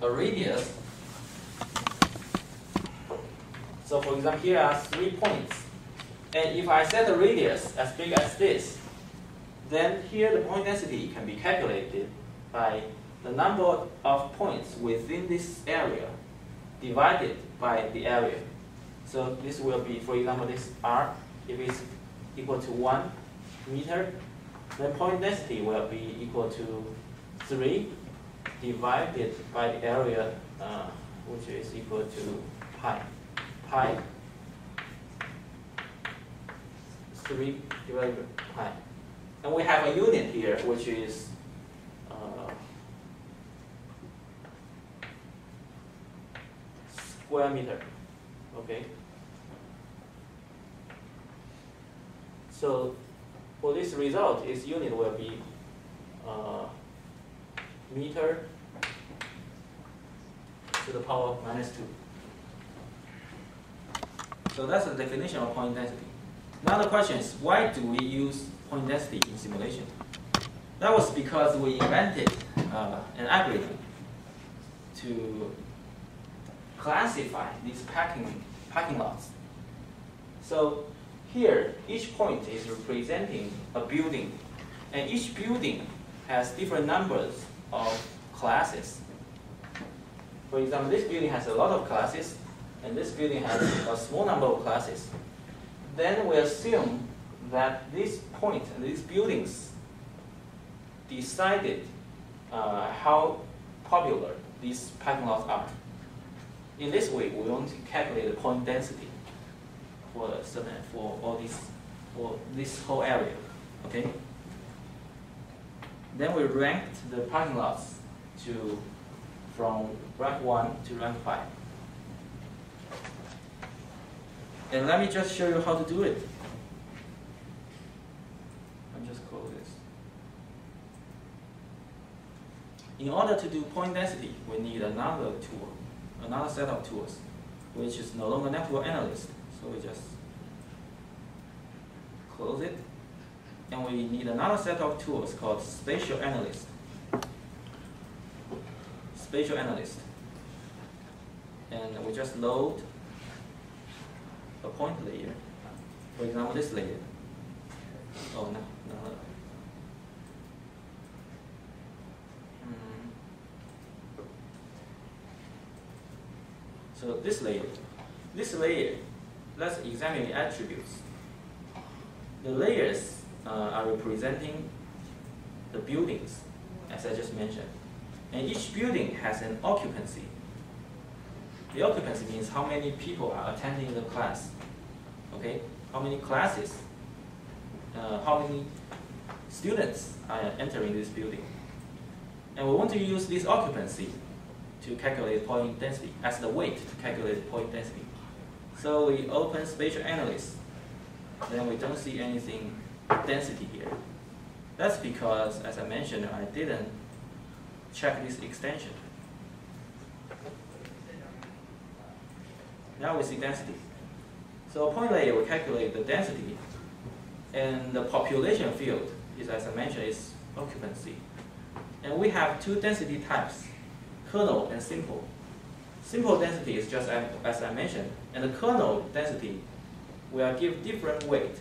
a radius. So for example, here are 3 points. And if I set the radius as big as this, then here the point density can be calculated by the number of points within this area divided by the area. So this will be, for example, this R, if it's equal to 1 meter, then point density will be equal to 3 divided by the area, which is equal to pi. Pi 3 divided by pi. And we have a unit here, which is square meter. Okay. So for this result, its unit will be meter to the power of -2. So that's the definition of point density. Now the question is, why do we use point density in simulation? That was because we invented an algorithm to classify these parking lots. So here, each point is representing a building, and each building has different numbers of classes. For example, this building has a lot of classes, and this building has a small number of classes. Then we assume that this point and these buildings decided how popular these parking lots are. In this way, we want to calculate the point density for this whole area. Okay. Then we ranked the parking lots from rank 1 to rank 5. And let me just show you how to do it. I'll just close this. In order to do point density, we need another tool, another set of tools, which is no longer network analyst. So we just close it. And we need another set of tools called spatial analyst. Spatial analyst. And we just load a point layer. For example, this layer. Oh, no. So this layer, let's examine the attributes. The layers are representing the buildings, as I just mentioned. And each building has an occupancy. The occupancy means how many people are attending the class. Okay? How many classes, how many students are entering this building. And we want to use this occupancy to calculate point density, as the weight to calculate point density. So we open spatial analysis. Then we don't see anything density here. That's because, as I mentioned, I didn't check this extension. Now we see density. So a point layer will calculate the density, and the population field is, as I mentioned, is occupancy. And we have two density types, kernel and simple. Simple density is just as I mentioned, and the kernel density will give different weight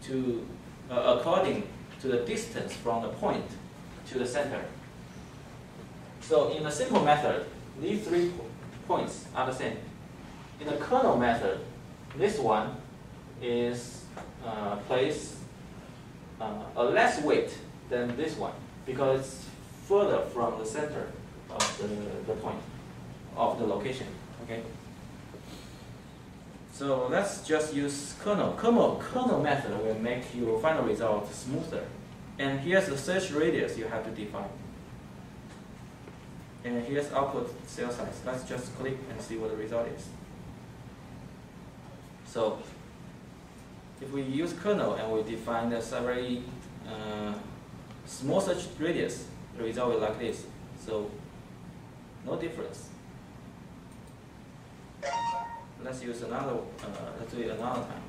to according to the distance from the point to the center. So in the simple method, these 3 points are the same. In the kernel method, this one is placed a less weight than this one because it's further from the center of the point of the location. Okay. So let's just use kernel. Kernel method will make your final result smoother. And here's the search radius you have to define. And here's output cell size. Let's just click and see what the result is. So if we use kernel and we define a very small search radius, the result will be like this. So no difference. Let's use another. Let's do it another time.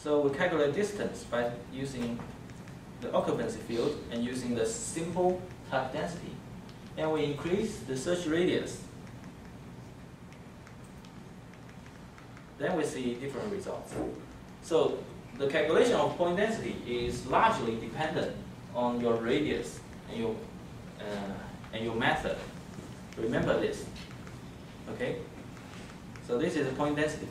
So we calculate distance by using the occupancy field and using the simple type density. and we increase the search radius, then we see different results. So the calculation of point density is largely dependent on your radius and your method. Remember this. Okay? So this is the point density.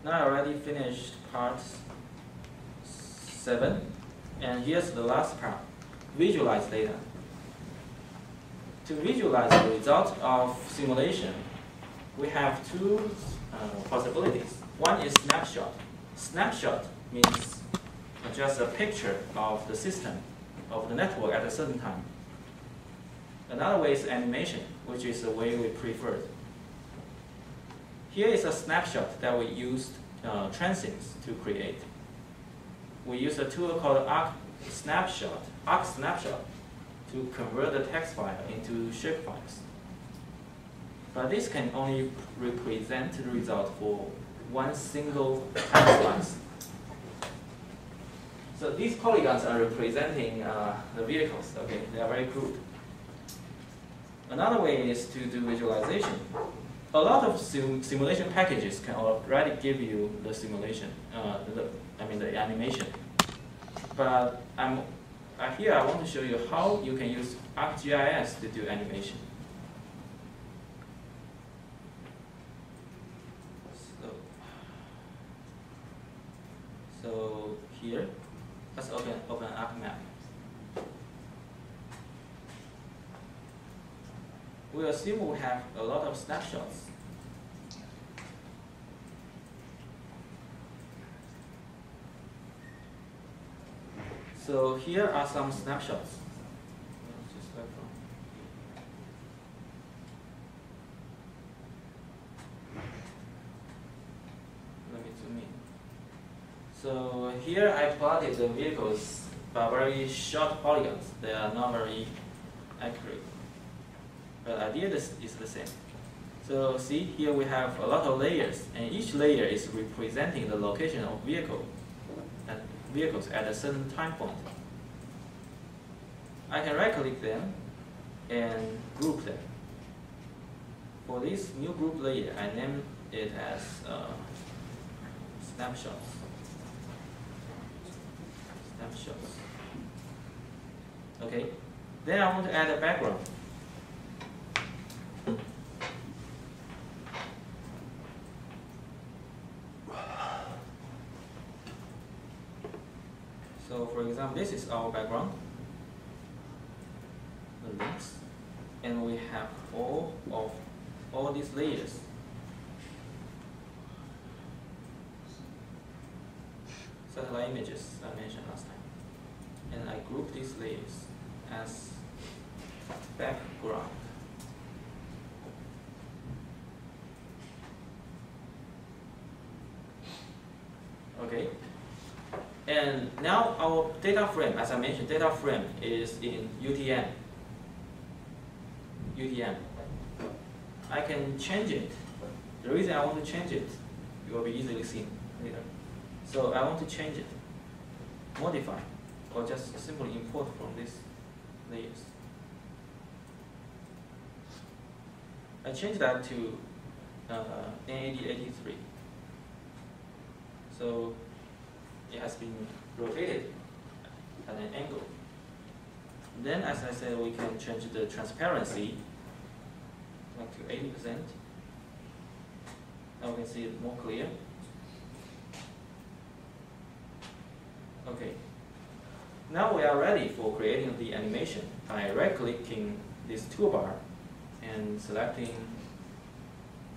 Now I already finished part 7, and here's the last part, visualize data. To visualize the result of simulation, we have two possibilities. One is snapshot. Snapshot means just a picture of the system, of the network at a certain time. Another way is animation, which is the way we prefer. Here is a snapshot that we used transients to create. We use a tool called arc snapshot to convert the text file into shapefiles. But this can only represent the result for one single time slice. So these polygons are representing the vehicles. Okay, they are very crude. Another way is to do visualization. A lot of simulation packages can already give you the simulation, the animation. But here I want to show you how you can use ArcGIS to do animation. So here, let's open ArcMap. We assume we have a lot of snapshots. So here are some snapshots. Let me zoom in. So here I plotted the vehicles by very short polygons. They are not very accurate. But the idea is the same. So see, here we have a lot of layers, and each layer is representing the location of vehicles at a certain time point. I can right-click them and group them. For this new group layer, I name it as snapshots. Snapshots. Okay. Then I want to add a background. So for example, this is our background, the links, and we have all these layers. Satellite images I mentioned last time. And I group these layers as background. Okay. And now our data frame, as I mentioned, data frame is in UTM. I can change it. The reason I want to change it, it will be easily seen later. So I want to change it, modify, or just simply import from these layers. I change that to N8083. So it has been rotated at an angle. Then, as I said, we can change the transparency like to 80%. Now we can see it more clear. Okay. Now we are ready for creating the animation by right-clicking this toolbar and selecting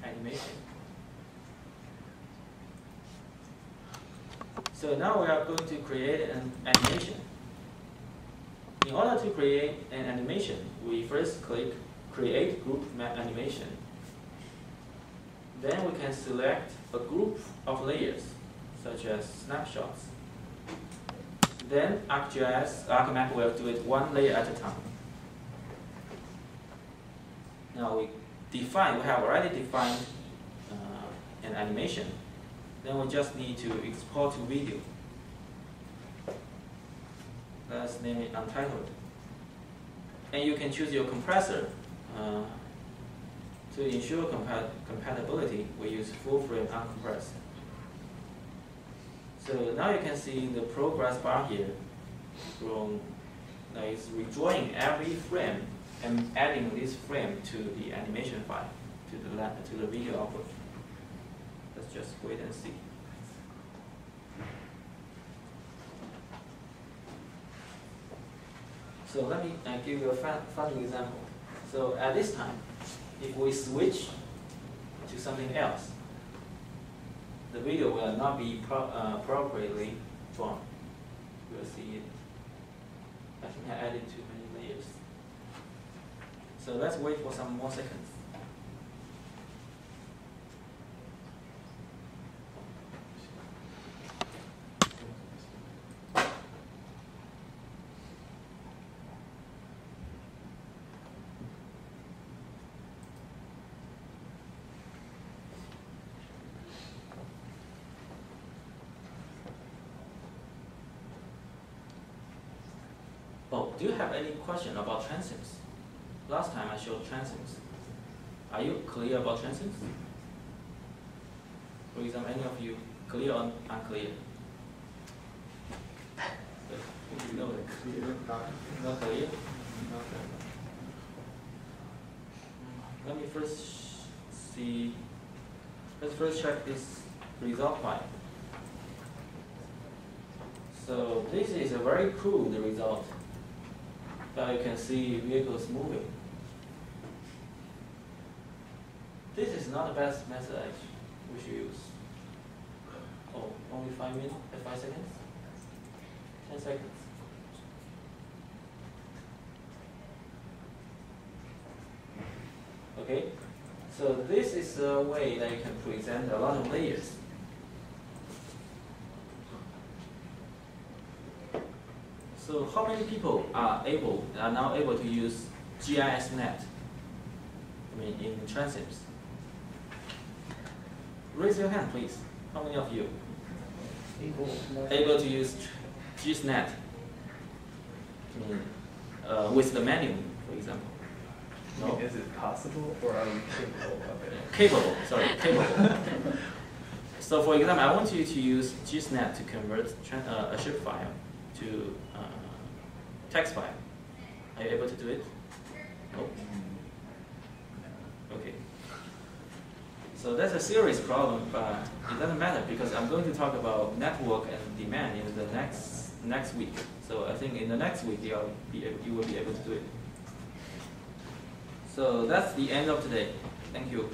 animation. So now we are going to create an animation. In order to create an animation, we first click Create Group Map Animation. Then we can select a group of layers, such as snapshots. Then ArcMap will do it one layer at a time. Now we have already defined an animation. Then we just need to export to video. Let's name it untitled. And you can choose your compressor. To ensure compatibility, we use full frame uncompressed. So now you can see the progress bar here. Now it's redrawing every frame and adding this frame to the animation file, to the video output. Let's just wait and see. So let me give you a fun example. So at this time, if we switch to something else, the video will not be appropriately drawn. You will see it. I think I added too many layers. So let's wait for some more seconds. Oh, do you have any question about transients? Last time I showed transients. Are you clear about transients? For example, any of you clear or unclear? No, clear. Not clear? Let me first see. Let's first check this result file. So this is a very crude result. Now you can see vehicles moving. This is not the best method we should use. Oh, only 5 minutes, 5 seconds? 10 seconds. Okay, so this is a way that you can present a lot of layers. So how many people are now able to use GISnet? I mean, in transients. Raise your hand, please. How many of you able to use GISnet? I mean, with the menu, for example. No? Is it possible, or are we capable of it? Capable. Sorry, capable. So, for example, I want you to use GISnet to convert a shape file to text file. Are you able to do it? No? Okay. So that's a serious problem, but it doesn't matter because I'm going to talk about network and demand in the next week. So I think in the next week you will be able to do it. So that's the end of today. Thank you.